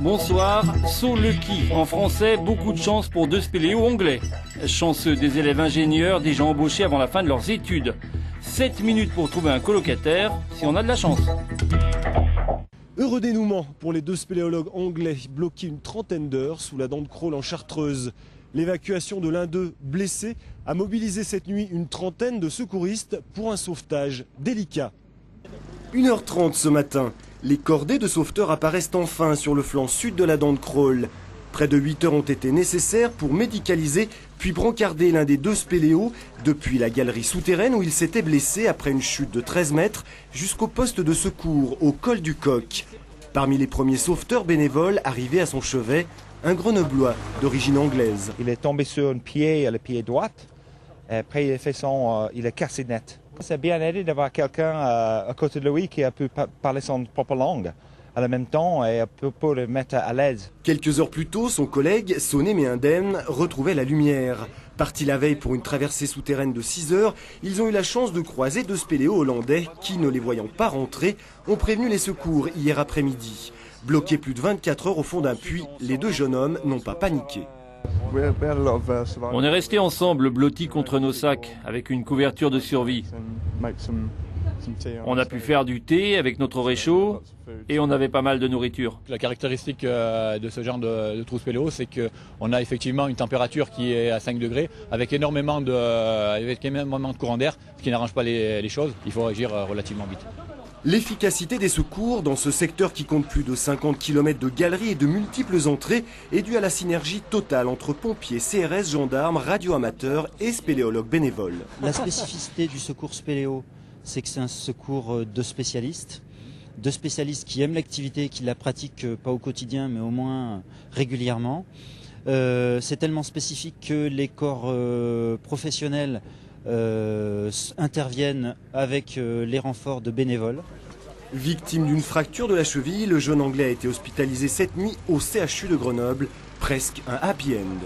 Bonsoir, So Lucky. En français, beaucoup de chance pour deux spéléos anglais. Chanceux des élèves ingénieurs déjà embauchés avant la fin de leurs études. 7 minutes pour trouver un colocataire, si on a de la chance. Heureux dénouement pour les deux spéléologues anglais bloqués une trentaine d'heures sous la dent de Crolles en Chartreuse. L'évacuation de l'un d'eux, blessé, a mobilisé cette nuit une trentaine de secouristes pour un sauvetage délicat. 1h30 ce matin, les cordées de sauveteurs apparaissent enfin sur le flanc sud de la dent de Crolles. Près de 8 heures ont été nécessaires pour médicaliser puis brancarder l'un des deux spéléos depuis la galerie souterraine où il s'était blessé après une chute de 13 mètres jusqu'au poste de secours au col du Coq. Parmi les premiers sauveteurs bénévoles arrivés à son chevet, un Grenoblois d'origine anglaise. Il est tombé sur un pied, le pied droit. Après, il a cassé net. C'est bien aidé d'avoir quelqu'un à côté de lui qui a pu parler son propre langue en même temps et pour le mettre à l'aise. Quelques heures plus tôt, son collègue, sonné mais indemne, retrouvait la lumière. Parti la veille pour une traversée souterraine de 6 heures, ils ont eu la chance de croiser deux spéléos hollandais qui, ne les voyant pas rentrer, ont prévenu les secours hier après-midi. Bloqués plus de 24 heures au fond d'un puits, les deux jeunes hommes n'ont pas paniqué. On est restés ensemble, blottis contre nos sacs, avec une couverture de survie. On a pu faire du thé avec notre réchaud et on avait pas mal de nourriture. La caractéristique de ce genre de trou spéléo, c'est qu'on a effectivement une température qui est à 5 degrés avec énormément de courant d'air, ce qui n'arrange pas les choses. Il faut agir relativement vite. L'efficacité des secours dans ce secteur qui compte plus de 50 km de galeries et de multiples entrées est due à la synergie totale entre pompiers, CRS, gendarmes, radioamateurs et spéléologues bénévoles. La spécificité du secours spéléo, c'est que c'est un secours de spécialistes qui aiment l'activité, qui la pratiquent pas au quotidien mais au moins régulièrement. C'est tellement spécifique que les corps professionnels interviennent avec les renforts de bénévoles. Victime d'une fracture de la cheville, le jeune anglais a été hospitalisé cette nuit au CHU de Grenoble, presque un happy end.